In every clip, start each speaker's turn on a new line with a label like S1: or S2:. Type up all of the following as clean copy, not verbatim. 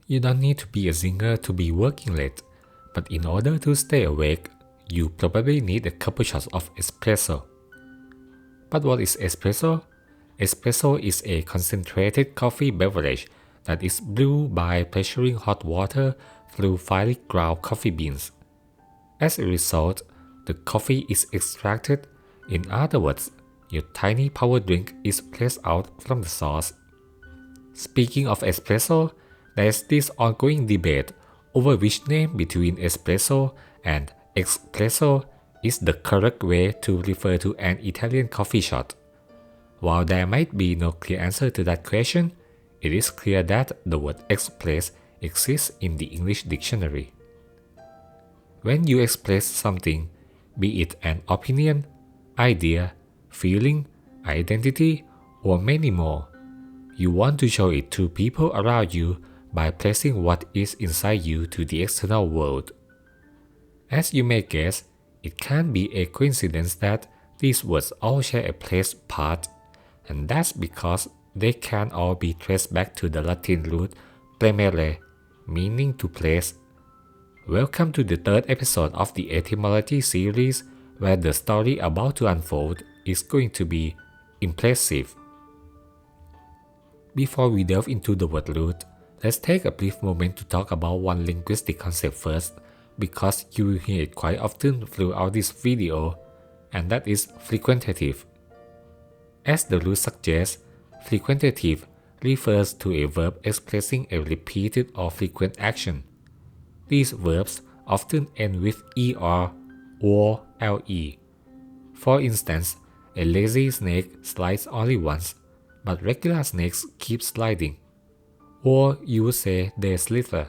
S1: You don't need to be a singer to be working late, but in order to stay awake, you probably need a couple shots of espresso. But what is espresso? Espresso is a concentrated coffee beverage that is brewed by pressuring hot water through finely ground coffee beans. As a result, the coffee is extracted. In other words, your tiny power drink is pressed out from the source. Speaking of espresso, there's this ongoing debate over which name between espresso and expresso is the correct way to refer to an Italian coffee shot. While there might be no clear answer to that question, it is clear that the word express exists in the English dictionary. When you express something, be it an opinion, idea, feeling, identity, or many more, you want to show it to people around you by placing what is inside you to the external world. As you may guess, it can't be a coincidence that these words all share a place part, and that's because they can all be traced back to the Latin root premere, meaning to place. Welcome to the third episode of the Etymology series, where the story about to unfold is going to be impressive. Before we delve into the word root, let's take a brief moment to talk about one linguistic concept first, because you will hear it quite often throughout this video, and that is frequentative. As the root suggests, frequentative refers to a verb expressing a repeated or frequent action. These verbs often end with er or le. For instance, a lazy snake slides only once, but regular snakes keep sliding. Or you would say they slither.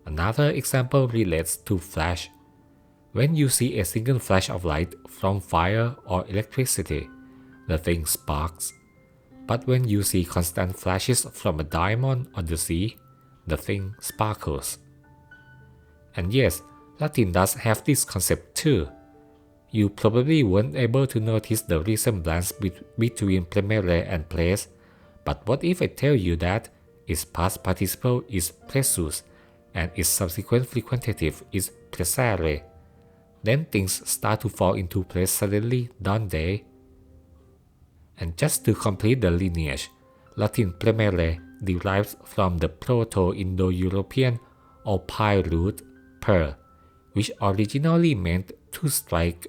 S1: Another example relates to flash. When you see a single flash of light from fire or electricity, the thing sparks. But when you see constant flashes from a diamond or the sea, the thing sparkles. And yes, Latin does have this concept too. You probably weren't able to notice the resemblance between premere and place, but what if I tell you that its past participle is pressus and its subsequent frequentative is pressare? Then things start to fall into place suddenly, don't they? And just to complete the lineage, Latin premere derives from the Proto-Indo-European or Pi root per, which originally meant to strike,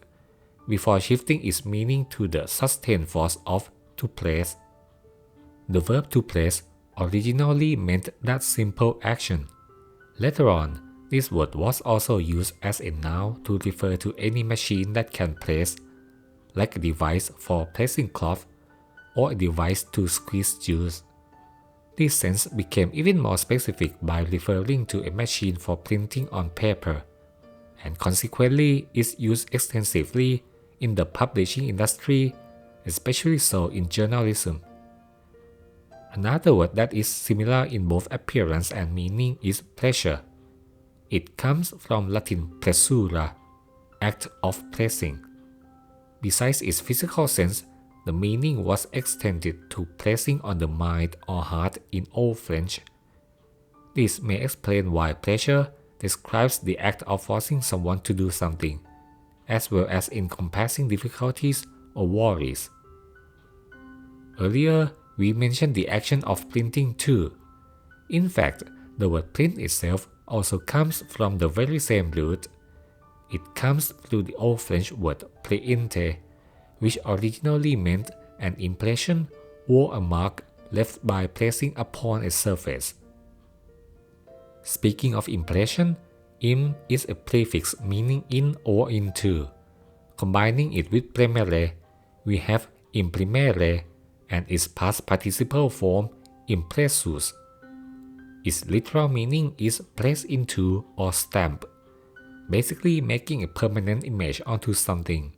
S1: before shifting its meaning to the sustained force of to place. The verb to place originally meant that simple action. Later on, this word was also used as a noun to refer to any machine that can place, like a device for placing cloth or a device to squeeze juice. This sense became even more specific by referring to a machine for printing on paper, and consequently is used extensively in the publishing industry, especially so in journalism. Another word that is similar in both appearance and meaning is pressure. It comes from Latin pressura, act of pressing. Besides its physical sense, the meaning was extended to pressing on the mind or heart in Old French. This may explain why pressure describes the act of forcing someone to do something, as well as encompassing difficulties or worries. Earlier, we mentioned the action of printing too. In fact, the word print itself also comes from the very same root. It comes through the Old French word préinte, which originally meant an impression or a mark left by pressing upon a surface. Speaking of impression, im is a prefix meaning in or into. Combining it with premere, we have imprimere and its past participle form impressus. Its literal meaning is press into or stamp, basically making a permanent image onto something.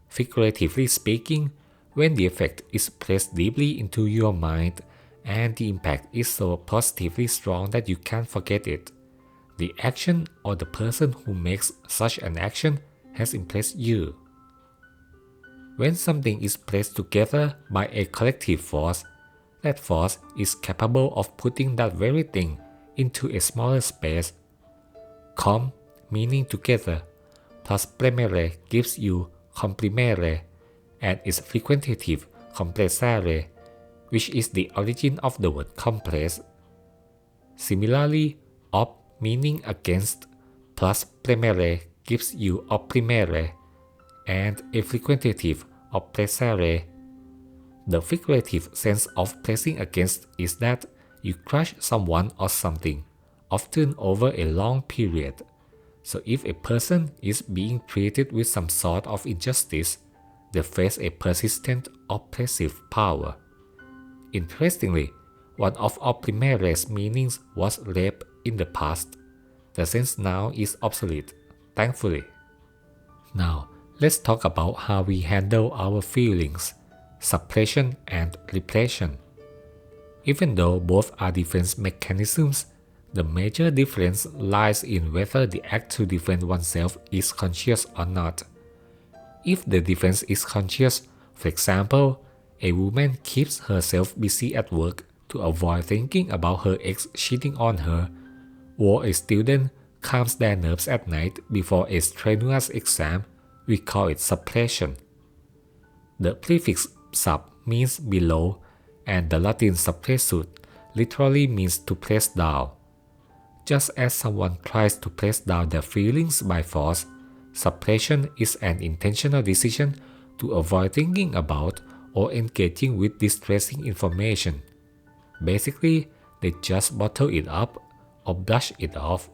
S1: Figuratively speaking, when the effect is pressed deeply into your mind and the impact is so positively strong that you can't forget it, the action or the person who makes such an action has impressed you. When something is pressed together by a collective force, that force is capable of putting that very thing into a smaller space. Com, meaning together, plus premere gives you comprimere, and its frequentative compressare, which is the origin of the word compress. Similarly, op, meaning against, plus premere gives you opprimere, and a frequentative oppressare. The figurative sense of pressing against is that you crush someone or something, often over a long period. So if a person is being treated with some sort of injustice, they face a persistent oppressive power. Interestingly, one of opprimere's meanings was rape in the past. The sense now is obsolete, thankfully. Now, let's talk about how we handle our feelings, suppression and repression. Even though both are defense mechanisms, the major difference lies in whether the act to defend oneself is conscious or not. If the defense is conscious, for example, a woman keeps herself busy at work to avoid thinking about her ex cheating on her, or a student calms their nerves at night before a strenuous exam, we call it suppression. The prefix sub means below, and the Latin suppressut literally means to press down. Just as someone tries to press down their feelings by force, suppression is an intentional decision to avoid thinking about or engaging with distressing information. Basically, they just bottle it up or brush it off.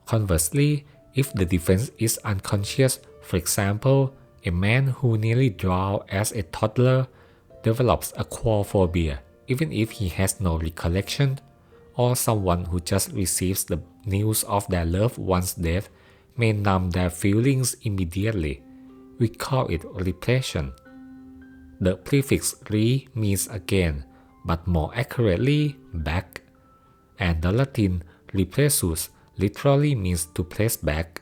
S1: Conversely, if the defense is unconscious, for example, a man who nearly drowned as a toddler develops aquaphobia even if he has no recollection, or someone who just receives the news of their loved one's death may numb their feelings immediately. We call it repression. The prefix re means again, but more accurately back, and the Latin repressus literally means to press back.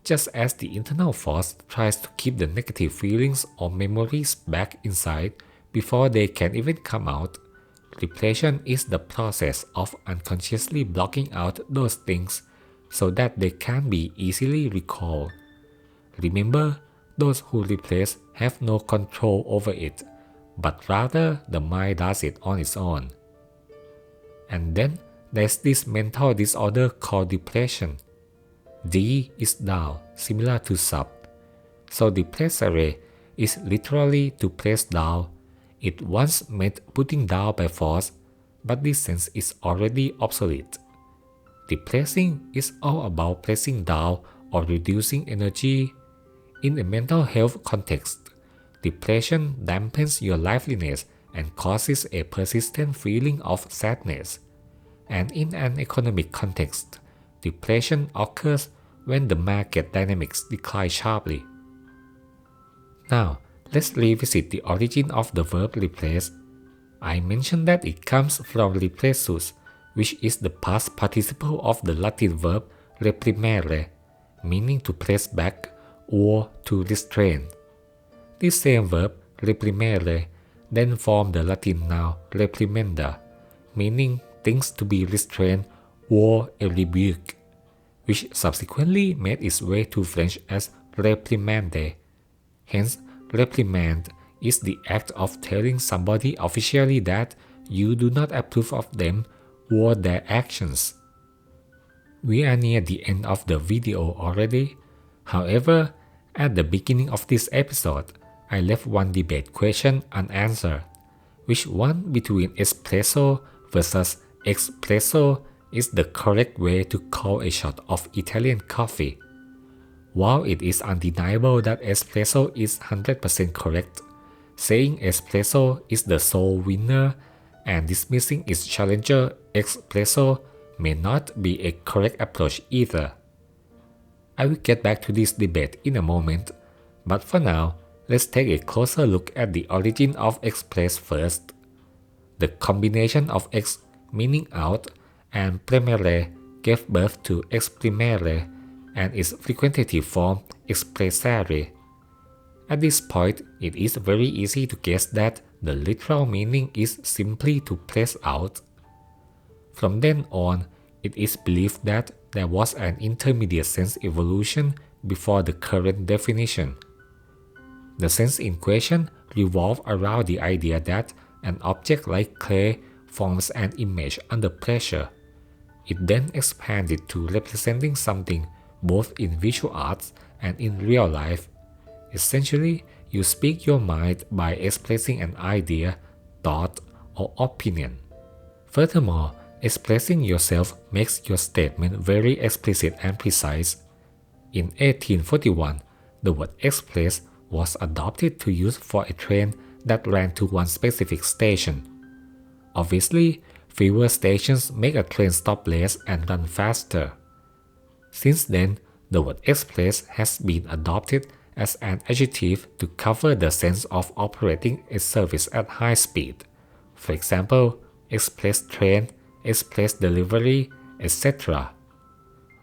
S1: Just as the internal force tries to keep the negative feelings or memories back inside before they can even come out, repression is the process of unconsciously blocking out those things so that they can be easily recalled. Remember, those who repress have no control over it, but rather the mind does it on its own. And then there's this mental disorder called depression. D is down, similar to sub. So depressare is literally to press down. It once meant putting down by force, but this sense is already obsolete. Depressing is all about pressing down or reducing energy. In a mental health context, depression dampens your liveliness and causes a persistent feeling of sadness. And in an economic context, depression occurs when the market dynamics decline sharply. Now, let's revisit the origin of the verb repress. I mentioned that it comes from repressus, which is the past participle of the Latin verb reprimere, meaning to press back or to restrain. This same verb, reprimere, then formed the Latin noun reprimanda, meaning things to be restrained or a rebuke, which subsequently made its way to French as reprimande. Hence, reprimand is the act of telling somebody officially that you do not approve of them or their actions. We are near the end of the video already. However, at the beginning of this episode, I left one debate question unanswered. Which one between espresso versus expresso is the correct way to call a shot of Italian coffee? While it is undeniable that espresso is 100% correct, saying espresso is the sole winner and dismissing its challenger expresso may not be a correct approach either. I will get back to this debate in a moment, but for now, let's take a closer look at the origin of express first. The combination of ex meaning out and premere gave birth to exprimere and its frequentative form expressare. At this point, it is very easy to guess that the literal meaning is simply to press out. From then on, It is believed that there was an intermediate sense evolution before the current definition. The sense in question revolved around the idea that an object like clay forms an image under pressure. It then expanded to representing something both in visual arts and in real life. Essentially, you speak your mind by expressing an idea, thought, or opinion. Furthermore, expressing yourself makes your statement very explicit and precise. In 1841, the word express was adopted to use for a train that ran to one specific station. Obviously, fewer stations make a train stop less and run faster. Since then, the word express has been adopted as an adjective to cover the sense of operating a service at high speed. For example, express train, express delivery, etc.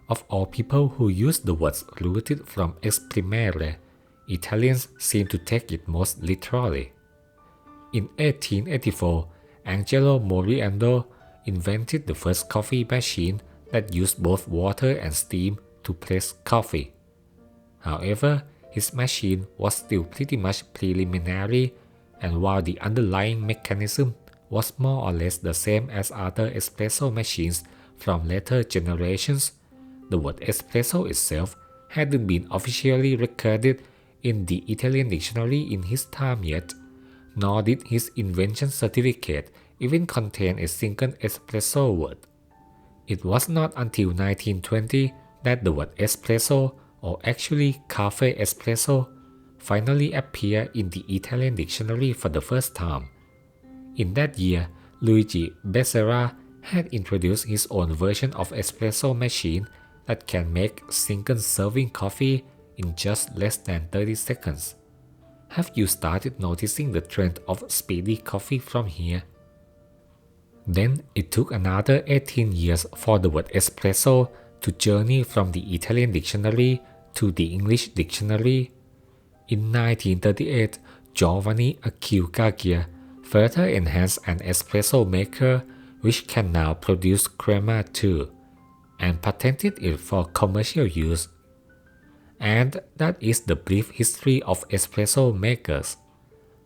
S1: Of all people who use the words rooted from exprimere, Italians seem to take it most literally. In 1884, Angelo Moriendo invented the first coffee machine that used both water and steam to press coffee. However, his machine was still pretty much preliminary, and while the underlying mechanism was more or less the same as other espresso machines from later generations, the word espresso itself hadn't been officially recorded in the Italian dictionary in his time yet, nor did his invention certificate even contain a single espresso word. It was not until 1920 that the word espresso, or actually cafe espresso, finally appeared in the Italian dictionary for the first time. In that year, Luigi Becerra had introduced his own version of espresso machine that can make single serving coffee in just less than 30 seconds. Have you started noticing the trend of speedy coffee from here? Then it took another 18 years for the word espresso to journey from the Italian dictionary to the English dictionary. In 1938, Giovanni Acciugaglia further enhanced an espresso maker which can now produce crema too, and patented it for commercial use. And that is the brief history of espresso makers.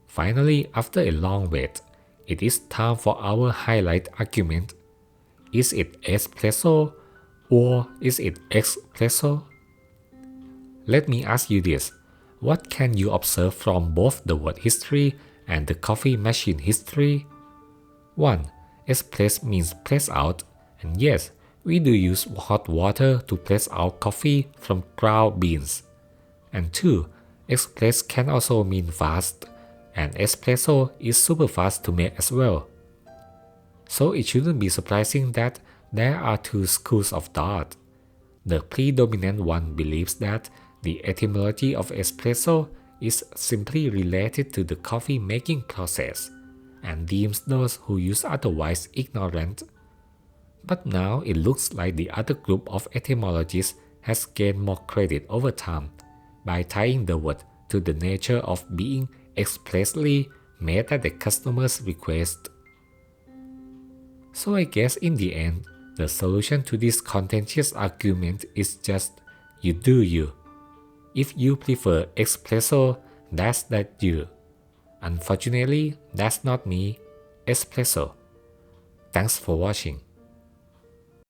S1: Finally, after a long wait, it is time for our highlight argument. Is it espresso or is it expresso? Let me ask you this. What can you observe from both the word history and the coffee machine history? 1. Express means press out, and yes, we do use hot water to press out coffee from ground beans. And 2. Express can also mean fast, and espresso is super fast to make as well. So it shouldn't be surprising that there are two schools of thought. The predominant one believes that the etymology of espresso is simply related to the coffee making process, and deems those who use otherwise ignorant. But now it looks like the other group of etymologists has gained more credit over time by tying the word to the nature of being expressly made at the customer's request. So I guess in the end, the solution to this contentious argument is just you do you. If you prefer espresso, that's that you. Unfortunately, that's not me, espresso. Thanks for watching.